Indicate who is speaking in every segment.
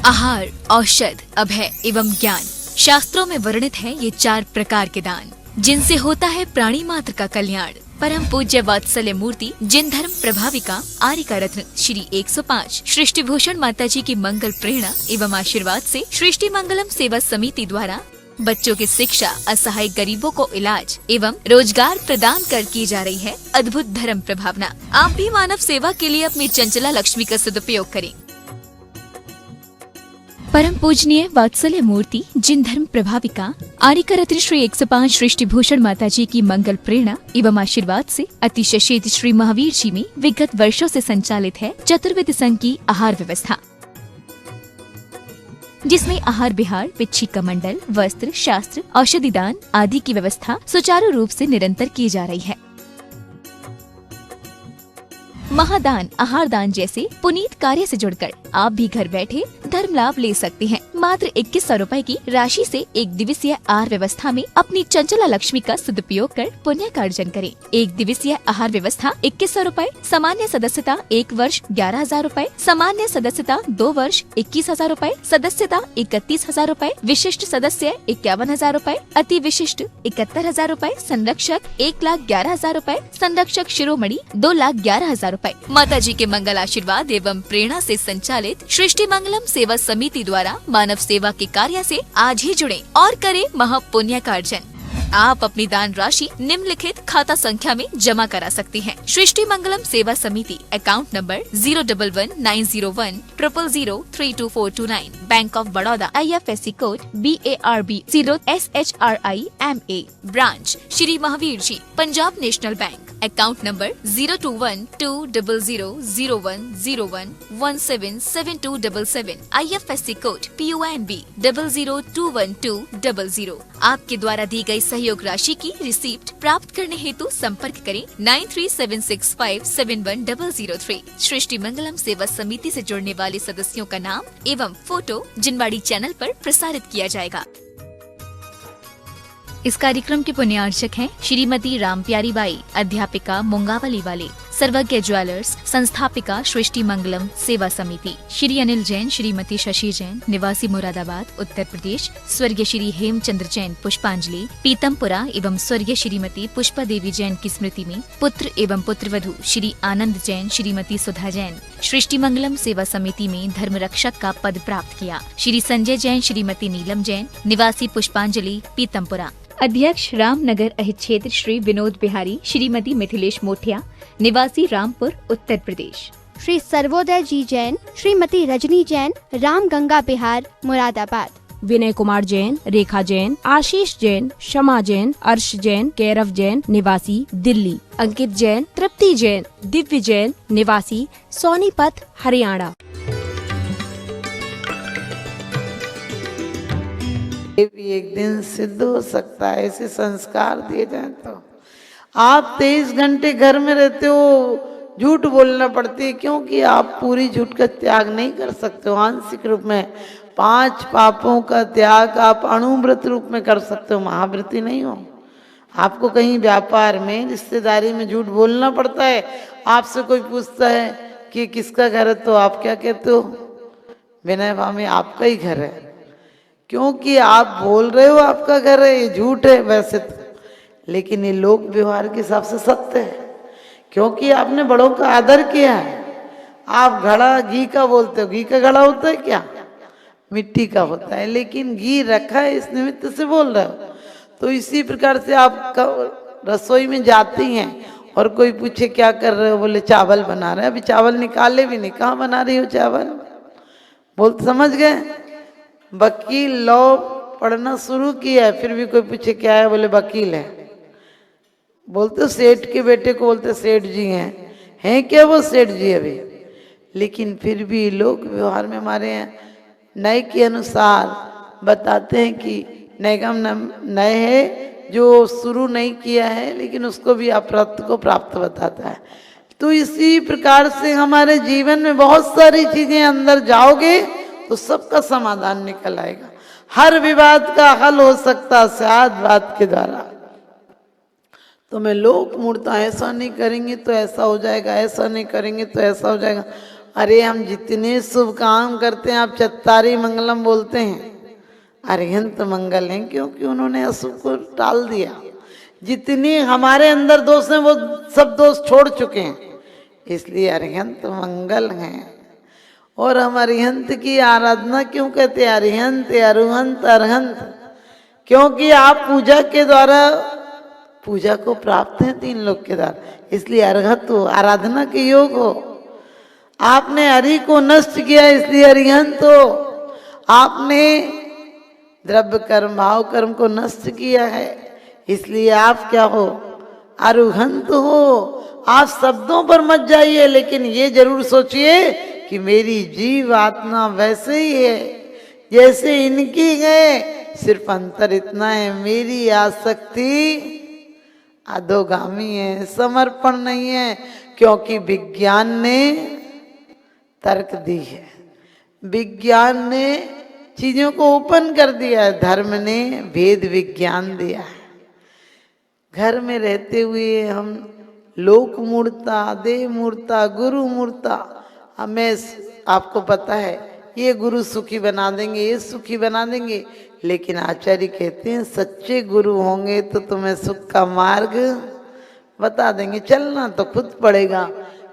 Speaker 1: आहार, औषध, अभय एवं ज्ञान। शास्त्रों में वर्णित है ये 4 प्रकार के दान, जिनसे होता है प्राणी मात्र का कल्याण। परम पूज्य वात्सल्य मूर्ति जिन धर्म प्रभाविका आर्यका रत्न श्री 105 सृष्टि भूषण माता जी की मंगल प्रेरणा एवं आशीर्वाद से सृष्टि मंगलम सेवा समिति द्वारा बच्चों की शिक्षा, असहाय गरीबों को इलाज एवं रोजगार प्रदान कर की जा रही है अद्भुत धर्म प्रभावना। आप भी मानव सेवा के लिए अपनी चंचला लक्ष्मी का सदुपयोग करें। परम पूजनीय वात्सल्य मूर्ति जिन धर्म प्रभाविका आर्यका रत्न श्री 105 सृष्टि भूषण माता जी की मंगल प्रेरणा एवं आशीर्वाद से अतिशय शीत श्री महावीर जी में विगत वर्षों से संचालित है चतुर्वेद संघ की आहार व्यवस्था, जिसमें आहार विहार, पिच्छी का मंडल, वस्त्र, शास्त्र, औषधि दान आदि की व्यवस्था सुचारू रूप से निरंतर की जा रही है। महादान, आहार दान जैसे पुनीत कार्य से जुड़कर आप भी घर बैठे धर्म लाभ ले सकते हैं। मात्र 2100 रुपए की राशि से 1 दिवसीय आहार व्यवस्था में अपनी चंचला लक्ष्मी का सदुपयोग कर पुण्य का अर्जन करें। 1 दिवसीय आहार व्यवस्था 2100 रुपए, सामान्य सदस्यता 1 वर्ष 11,000 रुपए, सामान्य सदस्यता 2 वर्ष 21,000 रुपए, सदस्यता 31,000 रुपए, विशिष्ट सदस्य 51,000 रुपए, अति विशिष्ट 71,000 रुपए, संरक्षक 1,11,000 रुपए, संरक्षक शिरोमणि 2,11,000 रुपए। माता जी के मंगल आशीर्वाद एवं प्रेरणा से संचालित सृष्टि मंगलम सेवा समिति द्वारा मानव सेवा के कार्य से आज ही जुड़े और करें महापुण्य का अर्जन। आप अपनी दान राशि निम्नलिखित खाता संख्या में जमा करा सकती हैं। सृष्टि Mangalam Seva Samiti, account number 011901000322429, Bank of Baroda, IFSC code BARB 0SHRIMA, branch Shri Mahavir ji, Punjab National Bank, account number 021200001177277, IFSC code PONB 0021200। आपके द्वारा दी गई सहयोग राशि की रिसीप्ट प्राप्त करने हेतु संपर्क करें 9376571003। सृष्टि मंगलम सेवा समिति से जुड़ने वाले सदस्यों का नाम एवं फोटो जिनवाड़ी चैनल पर प्रसारित किया जाएगा। इस कार्यक्रम के पुण्यार्चक हैं श्रीमती राम प्यारी बाई, अध्यापिका मुंगावली वाले, सर्वज्ञ ज्वेलर्स, संस्थापिका सृष्टि मंगलम सेवा समिति, श्री अनिल जैन, श्रीमती शशि जैन, निवासी मुरादाबाद उत्तर प्रदेश, स्वर्गीय श्री हेमचंद्र जैन पुष्पांजलि पीतमपुरा एवं स्वर्गीय श्रीमती पुष्पा देवी जैन की स्मृति में पुत्र एवं पुत्रवधू श्री आनंद जैन, श्रीमती सुधा जैन सृष्टि मंगलम सेवा समिति में धर्म रक्षक का पद प्राप्त किया। श्री संजय जैन, श्रीमती नीलम जैन, निवासी पुष्पांजलि पीतमपुरा। अध्यक्ष रामनगर अहित क्षेत्र श्री विनोद बिहारी, श्रीमती मिथिलेश मोठिया, निवासी रामपुर उत्तर प्रदेश।
Speaker 2: श्री सर्वोदय जी जैन, श्रीमती रजनी जैन, राम गंगा बिहार मुरादाबाद।
Speaker 3: विनय कुमार जैन, रेखा जैन, आशीष जैन, शमा जैन, अर्श जैन, कैरव जैन, निवासी दिल्ली। अंकित जैन, तृप्ति जैन, दिव्य जैन, निवासी सोनीपत हरियाणा।
Speaker 4: ये भी एक दिन सिद्ध हो सकता है, ऐसे संस्कार दिए जाए तो। आप 23 घंटे घर में रहते हो, झूठ बोलना पड़ती है, क्योंकि आप पूरी झूठ का त्याग नहीं कर सकते हो। आंशिक रूप में 5 पापों का त्याग आप अणुव्रत रूप में कर सकते हो, महाव्रती नहीं हो। आपको कहीं व्यापार में, रिश्तेदारी में झूठ बोलना पड़ता है। आपसे कोई पूछता है कि किसका घर है, तो आप क्या कहते हो? विनय भाव में आपका ही घर है, क्योंकि आप बोल रहे हो आपका घर है, ये झूठ है वैसे तो, लेकिन ये लोक व्यवहार के हिसाब से सत्य है, क्योंकि आपने बड़ों का आदर किया है। आप घड़ा घी का बोलते हो, घी का घड़ा होता है क्या? मिट्टी का होता है, लेकिन घी रखा है इस निमित्त से बोल रहे हो। तो इसी प्रकार से आप रसोई में जाती हैं और कोई पूछे क्या कर रहे हो, बोले चावल बना रहे हैं। अभी चावल निकाले भी नहीं, कहाँ बना रही हो चावल? बोलते समझ गए? वकील लॉ पढ़ना शुरू किया है, फिर भी कोई पूछे क्या है, बोले वकील है। बोलते सेठ के बेटे को बोलते सेठ जी हैं क्या वो सेठ जी अभी? लेकिन फिर भी लोग व्यवहार में हमारे हैं नए के अनुसार बताते हैं कि नैगम नए है जो शुरू नहीं किया है, लेकिन उसको भी अप्राप्त को प्राप्त बताता है। तो इसी प्रकार से हमारे जीवन में बहुत सारी चीजें अंदर जाओगे तो सबका समाधान निकल आएगा। हर विवाद का हल हो सकता है सद्वाद के द्वारा। तो मैं लोक मूर्ता ऐसा नहीं करेंगे तो ऐसा हो जाएगा, ऐसा नहीं करेंगे तो ऐसा हो जाएगा। अरे हम जितने शुभ काम करते हैं, आप चत्तारी मंगलम बोलते हैं, अरिहंत मंगल हैं, क्योंकि उन्होंने अशुभ को टाल दिया। जितने हमारे अंदर दोष हैं वो सब दोष छोड़ चुके हैं, इसलिए अरिहंत मंगल हैं। और हम अरिहंत की आराधना क्यों कहते हैं? अरिहंत, अरुहंत, अरहंत, क्योंकि आप पूजा के द्वारा पूजा को प्राप्त हैं, 3 लोग के द्वारा, इसलिए अरहत हो, आराधना के योग हो। आपने हरि को नष्ट किया इसलिए अरिहंत हो। आपने द्रव्य कर्म भाव कर्म को नष्ट किया है इसलिए आप क्या हो? अरुहंत हो। आप शब्दों पर मत जाइए, लेकिन ये जरूर सोचिए कि मेरी जीव आत्मा वैसे ही है जैसे इनकी है, सिर्फ अंतर इतना है मेरी आसक्ति अधोगामी है, समर्पण नहीं है, क्योंकि विज्ञान ने तर्क दी है, विज्ञान ने चीजों को ओपन कर दिया है, धर्म ने भेद विज्ञान दिया है। घर में रहते हुए हम लोक मूर्ता, देव मूर्ता, गुरु मूर्ता, हमें आपको पता है ये गुरु सुखी बना देंगे, ये सुखी बना देंगे, लेकिन आचार्य कहते हैं सच्चे गुरु होंगे तो तुम्हें सुख का मार्ग बता देंगे। चलना तो खुद पड़ेगा।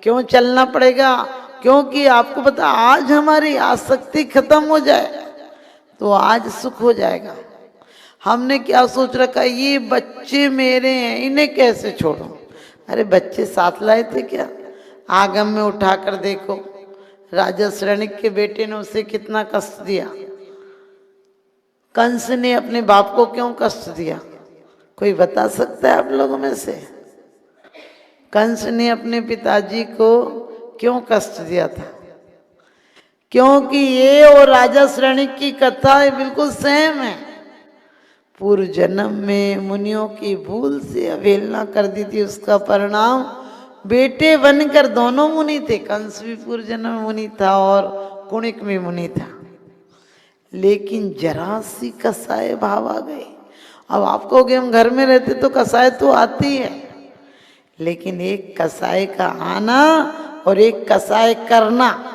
Speaker 4: क्यों चलना पड़ेगा? क्योंकि आपको पता, आज हमारी आसक्ति खत्म हो जाए तो आज सुख हो जाएगा। हमने क्या सोच रखा, ये बच्चे मेरे हैं, इन्हें कैसे छोड़ो? अरे बच्चे साथ लाए थे क्या? आगम में उठाकर देखो, राजा श्रेणिक के बेटे ने उसे कितना कष्ट दिया। कंस ने अपने बाप को क्यों कष्ट दिया? कोई बता सकता है आप लोगों में से? कंस ने अपने पिताजी को क्यों कष्ट दिया था? क्योंकि ये और राजा श्रेणिक की कथा बिल्कुल सेम है। पूर्व जन्म में मुनियों की भूल से अवहेलना कर दी थी, उसका परिणाम बेटे बनकर दोनों मुनि थे। कंस भी पूर्व जन्म में मुनि था और कुणिक भी मुनि था, लेकिन जरा सी कसाय भाव आ गई। अब आप कहोगे हम घर में रहते तो कसाय तो आती है, लेकिन एक कसाय का आना और एक कसाय करना,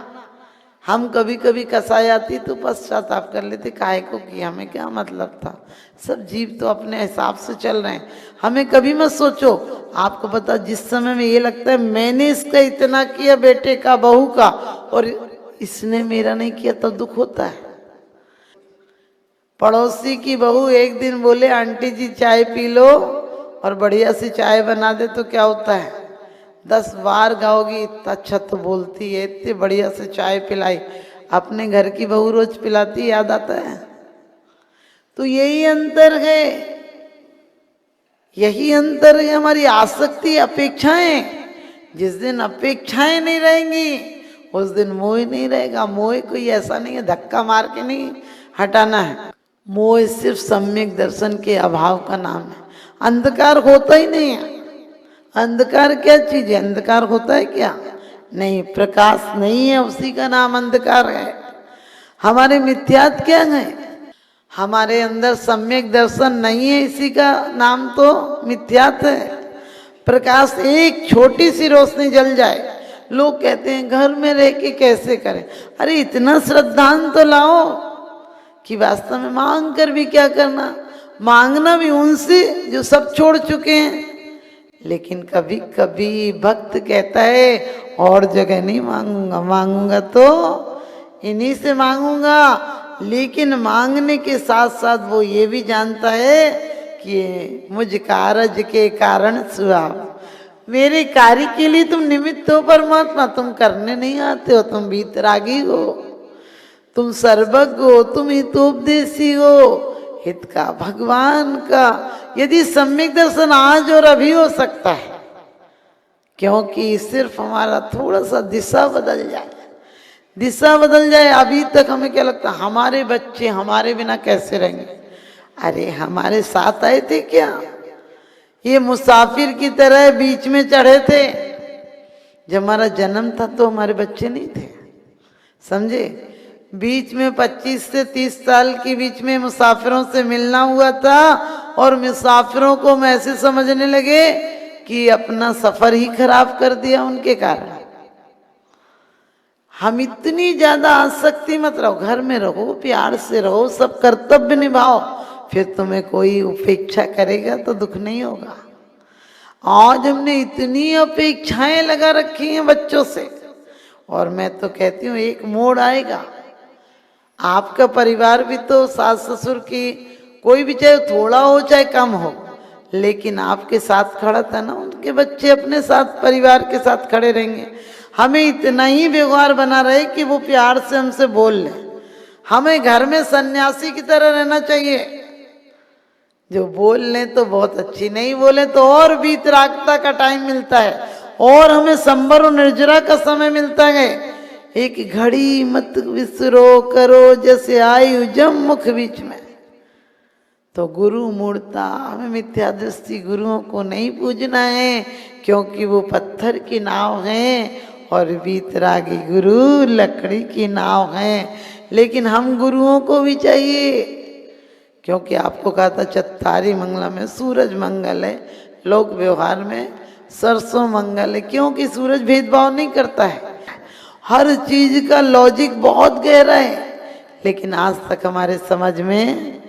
Speaker 4: हम कभी कभी कसाय आती तो पश्चाताप कर लेते, काहे को किया, हमें क्या मतलब था, सब जीव तो अपने हिसाब से चल रहे हैं। हमें कभी मत सोचो। आपको पता, जिस समय में ये लगता है मैंने इसका इतना किया, बेटे का, बहू का, और इसने मेरा नहीं किया, तो दुख होता है। पड़ोसी की बहू एक दिन बोले आंटी जी चाय पी लो और बढ़िया सी चाय बना दे, तो क्या होता है, 10 बार गाओगी, इतना अच्छा तो बोलती है, इतनी बढ़िया से चाय पिलाई। अपने घर की बहू रोज पिलाती, याद आता है? तो यही अंतर है, यही अंतर है हमारी आसक्ति, अपेक्षाएं। जिस दिन अपेक्षाएं नहीं रहेंगी उस दिन मोह नहीं रहेगा। मोह कोई ऐसा नहीं है धक्का मार के नहीं हटाना है, मोह सिर्फ सम्यक दर्शन के अभाव का नाम है। अंधकार होता ही नहीं है। अंधकार क्या चीज है? अंधकार होता है क्या? नहीं, प्रकाश नहीं है, उसी का नाम अंधकार है। हमारे मिथ्यात्व क्या है? हमारे अंदर सम्यक दर्शन नहीं है, इसी का नाम तो मिथ्यात्व है। प्रकाश, एक छोटी सी रोशनी जल जाए, लोग कहते हैं घर में रह के कैसे करें। अरे इतना श्रद्धान तो लाओ कि वास्तव में मांग कर भी क्या करना, मांगना भी उनसे जो सब छोड़ चुके हैं। लेकिन कभी कभी भक्त कहता है और जगह नहीं मांगूंगा, मांगूंगा तो इन्हीं से मांगूंगा। लेकिन मांगने के साथ साथ वो ये भी जानता है कि मुझ कारज के कारण सुहाव, मेरे कार्य के लिए तुम निमित्त हो परमात्मा, तुम करने नहीं आते हो, तुम वीतरागी हो, तुम सर्वज्ञ हो, तुम हितोपदेशी हो, हित का, भगवान का। यदि सम्यक दर्शन आज और अभी हो सकता है, क्योंकि सिर्फ हमारा थोड़ा सा दिशा बदल जाए, दिशा बदल जाए। अभी तक हमें क्या लगता है हमारे बच्चे हमारे बिना कैसे रहेंगे? अरे हमारे साथ आए थे क्या? ये मुसाफिर की तरह बीच में चढ़े थे। जब हमारा जन्म था तो हमारे बच्चे नहीं थे, समझे? बीच में 25 से 30 साल के बीच में मुसाफिरों से मिलना हुआ था और मुसाफिरों को हम ऐसे समझने लगे कि अपना सफर ही खराब कर दिया उनके कारण। हम इतनी ज्यादा आसक्ति मत रहो, घर में रहो, प्यार से रहो, सब कर्तव्य निभाओ, फिर तुम्हें कोई उपेक्षा करेगा तो दुख नहीं होगा। आज हमने इतनी अपेक्षाएं लगा रखी हैं बच्चों से, और मैं तो कहती हूँ एक मोड़ आएगा, आपका परिवार भी तो सास ससुर की कोई भी चाहे थोड़ा हो चाहे कम हो, लेकिन आपके साथ खड़ा था ना, उनके बच्चे अपने साथ परिवार के साथ खड़े रहेंगे। हमें इतना ही व्यवहार बना रहे कि वो प्यार से हमसे बोल ले। हमें घर में सन्यासी की तरह रहना चाहिए, जो बोल ले तो बहुत अच्छी, नहीं बोले तो और वीतरागता का टाइम मिलता है, और हमें संबर और निर्जरा का समय मिलता है। एक घड़ी मत विसरो करो जैसे आयु जम मुख बीच में। तो गुरु मूर्ता, हमें मिथ्या दृष्टि गुरुओं को नहीं पूजना है, क्योंकि वो पत्थर की नाव हैं और वीतरागी गुरु लकड़ी की नाव हैं। लेकिन हम गुरुओं को भी चाहिए, क्योंकि आपको कहा था चत्तारी मंगला में सूरज मंगल है, लोक व्यवहार में सरसों मंगल है, क्योंकि सूरज भेदभाव नहीं करता है। हर चीज का लॉजिक बहुत गहरा है, लेकिन आज तक हमारे समझ में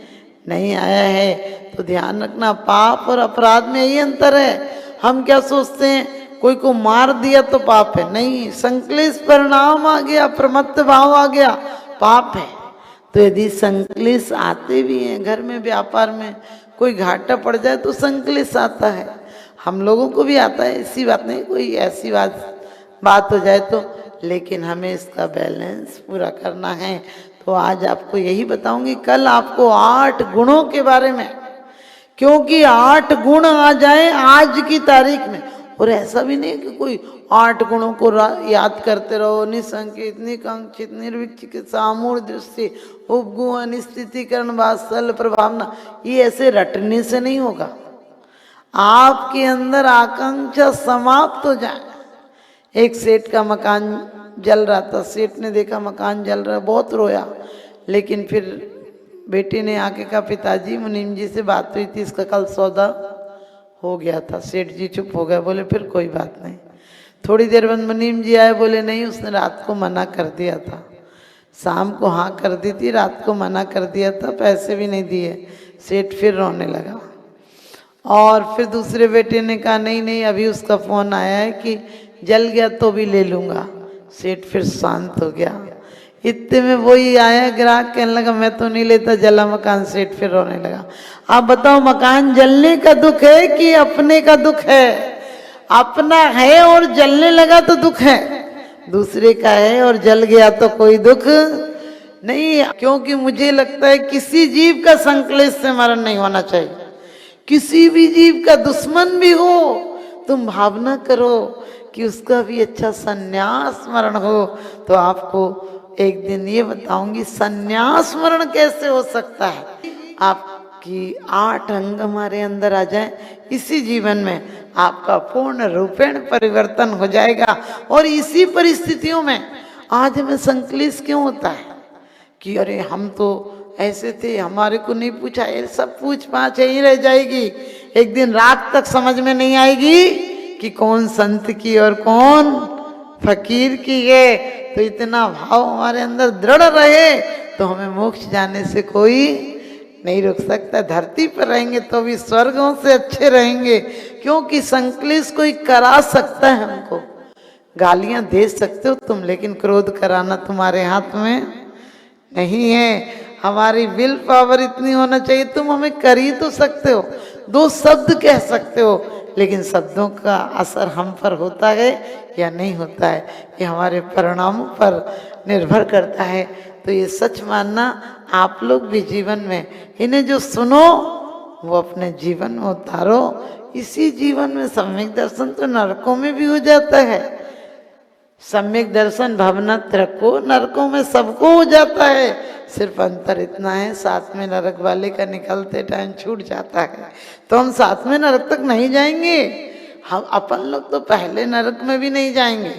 Speaker 4: नहीं आया है। तो ध्यान रखना, पाप और अपराध में यही अंतर है। हम क्या सोचते हैं कोई को मार दिया तो पाप है, नहीं, संक्लेश परिणाम आ गया, प्रमत्त भाव आ गया, पाप है। तो यदि संक्लेश आते भी हैं, घर में व्यापार में कोई घाटा पड़ जाए तो संक्लेश आता है, हम लोगों को भी आता है, ऐसी बात नहीं, कोई ऐसी बात हो जाए तो, लेकिन हमें इसका बैलेंस पूरा करना है। तो आज आपको यही बताऊंगी, कल आपको 8 गुणों के बारे में, क्योंकि 8 गुण आ जाए आज की तारीख में, और ऐसा भी नहीं कि कोई 8 गुणों को याद करते रहो, निसंकित, निकांक्षित, निर्विक्षित, सामूढ़ दृष्टि, उपगु, अनिस्थितिकरण, वात्सल्य, प्रभावना, ये ऐसे रटने से नहीं होगा। आपके अंदर आकांक्षा समाप्त हो जाए। एक सेठ का मकान जल रहा था, सेठ ने देखा मकान जल रहा है, बहुत रोया, लेकिन फिर बेटे ने आके कहा, पिताजी मुनीम जी से बात हुई थी, इसका कल सौदा हो गया था। सेठ जी चुप हो गए, बोले फिर कोई बात नहीं। थोड़ी देर बाद मुनीम जी आए, बोले नहीं, उसने रात को मना कर दिया था, शाम को हाँ कर दी थी, रात को मना कर दिया था, पैसे भी नहीं दिए। सेठ फिर रोने लगा, और फिर दूसरे बेटे ने कहा नहीं नहीं, अभी उसका फोन आया है कि जल गया तो भी ले लूंगा। सेठ फिर शांत हो गया। इतने में वही आया ग्राहक, कहने लगा मैं तो नहीं लेता जला मकान। सेठ फिर रोने लगा। आप बताओ, मकान जलने का दुख है कि अपने का दुख है? अपना है और जलने लगा तो दुख है, दूसरे का है और जल गया तो कोई दुख नहीं। क्योंकि मुझे लगता है किसी जीव का संक्लेश से मरण नहीं होना चाहिए। किसी भी जीव का दुश्मन भी हो, तुम भावना करो कि उसका भी अच्छा संन्यास मरण हो। तो आपको एक दिन ये बताऊंगी संन्यास मरण कैसे हो सकता है। आपकी 8 अंग हमारे अंदर आ जाए, इसी जीवन में आपका पूर्ण रूपेण परिवर्तन हो जाएगा। और इसी परिस्थितियों में आज हमें संक्लेश क्यों होता है कि अरे हम तो ऐसे थे, हमारे को नहीं पूछा, ये सब पूछ पाछ यही रह जाएगी। एक दिन रात तक समझ में नहीं आएगी कि कौन संत की और कौन फकीर की है। तो इतना भाव हमारे अंदर दृढ़ रहे तो हमें मोक्ष जाने से कोई नहीं रोक सकता। धरती पर रहेंगे तो भी स्वर्गों से अच्छे रहेंगे, क्योंकि संक्लेश कोई करा सकता है। हमको गालियां दे सकते हो तुम, लेकिन क्रोध कराना तुम्हारे हाथ में नहीं है। हमारी विल पावर इतनी होना चाहिए, तुम हमें कर ही तो सकते हो, 2 शब्द कह सकते हो, लेकिन शब्दों का असर हम पर होता है या नहीं होता है, ये हमारे परिणामों पर निर्भर करता है। तो ये सच मानना, आप लोग भी जीवन में इन्हें जो सुनो वो अपने जीवन में उतारो। इसी जीवन में सम्यक दर्शन तो नरकों में भी हो जाता है। सम्यक दर्शन भवनत रखो, नरकों में सबको हो जाता है। सिर्फ अंतर इतना है, साथ में नरक वाले का निकलते टाइम छूट जाता है, तो हम साथ में नरक तक नहीं जाएंगे। हम अपन लोग तो पहले नरक में भी नहीं जाएंगे,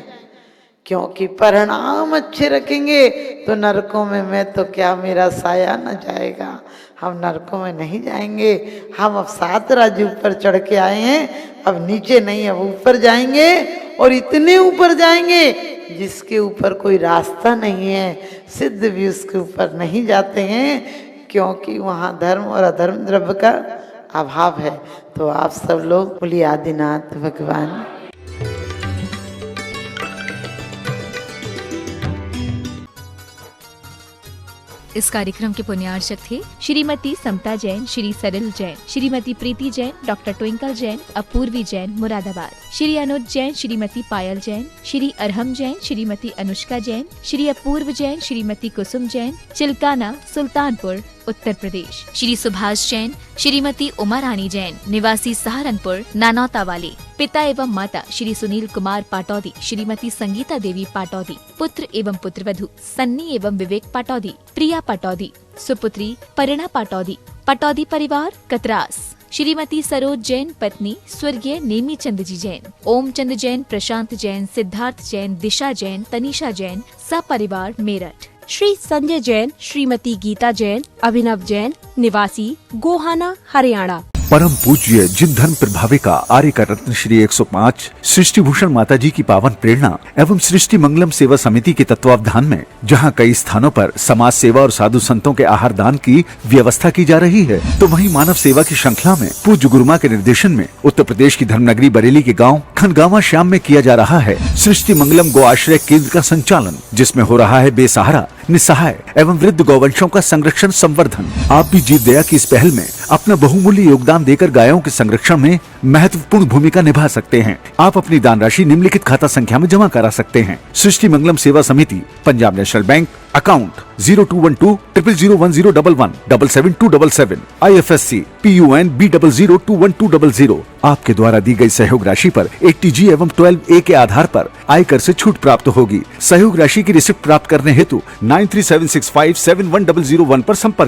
Speaker 4: क्योंकि परिणाम अच्छे रखेंगे तो नरकों में मैं तो क्या, मेरा साया न जाएगा। हम नरकों में नहीं जाएंगे। हम अब 7 राज्य ऊपर चढ़ के आए हैं, अब नीचे नहीं, अब ऊपर जाएंगे और इतने ऊपर जाएंगे जिसके ऊपर कोई रास्ता नहीं है। सिद्ध भी उसके ऊपर नहीं जाते हैं, क्योंकि वहाँ धर्म और अधर्म द्रव्य का अभाव है। तो आप सब लोग बोलिए आदिनाथ भगवान।
Speaker 1: इस कार्यक्रम के पुण्यार्चक थे श्रीमती समता जैन, श्री सरल जैन, श्रीमती प्रीति जैन, डॉक्टर ट्विंकल जैन, अपूर्वी जैन मुरादाबाद, श्री अनुज जैन, श्रीमती पायल जैन, श्री अरहम जैन, श्रीमती अनुष्का जैन, श्री अपूर्व जैन, श्रीमती कुसुम जैन, चिल्काना सुल्तानपुर उत्तर प्रदेश, श्री सुभाष जैन, श्रीमती उमा रानी जैन, निवासी सहारनपुर नानौता वाले, पिता एवं माता श्री सुनील कुमार पाटौदी, श्रीमती संगीता देवी पाटौदी, पुत्र एवं पुत्रवधू सन्नी एवं विवेक पाटौदी, प्रिया पाटौदी, सुपुत्री परिणा पाटौदी, पाटौदी परिवार कतरास, श्रीमती सरोज जैन पत्नी स्वर्गीय नेमी चंद जी जैन, ओम चंद जैन, प्रशांत जैन, सिद्धार्थ जैन, दिशा जैन, तनिषा जैन, सपरिवार मेरठ,
Speaker 3: श्री संजय जैन, श्रीमती गीता जैन, अभिनव जैन, निवासी गोहाना हरियाणा।
Speaker 5: परम पूज्य जिन धर्म प्रभाविका आर्य का रत्न श्री 105 सृष्टि भूषण माता जी की पावन प्रेरणा एवं सृष्टि मंगलम सेवा समिति के तत्वावधान में जहां कई स्थानों पर समाज सेवा और साधु संतों के आहार दान की व्यवस्था की जा रही है, तो वहीं मानव सेवा की श्रृंखला में पूज्य गुरुमा के निर्देशन में उत्तर प्रदेश की धर्मनगरी बरेली के गाँव खनगावा श्याम में किया जा रहा है सृष्टि मंगलम गो आश्रय केंद्र का संचालन, जिसमें हो रहा है बेसहारा, निसहाय एवं वृद्ध गौवंशों का संरक्षण संवर्धन। आप भी जीव दया की इस पहल में अपना बहुमूल्य योगदान देकर गायों के संरक्षण में महत्वपूर्ण भूमिका निभा सकते हैं। आप अपनी दान राशि निम्नलिखित खाता संख्या में जमा करा सकते हैं। सृष्टि मंगलम सेवा समिति, Punjab National Bank, account 0212 001011 77277, IFSC PUN B002120। आपके द्वारा दी गई सहयोग राशि पर 80G एवं 12A के आधार पर आयकर से छूट प्राप्त होगी। सहयोग राशि की रिसिप्ट प्राप्त करने हेतु 9376571001 पर संपर्क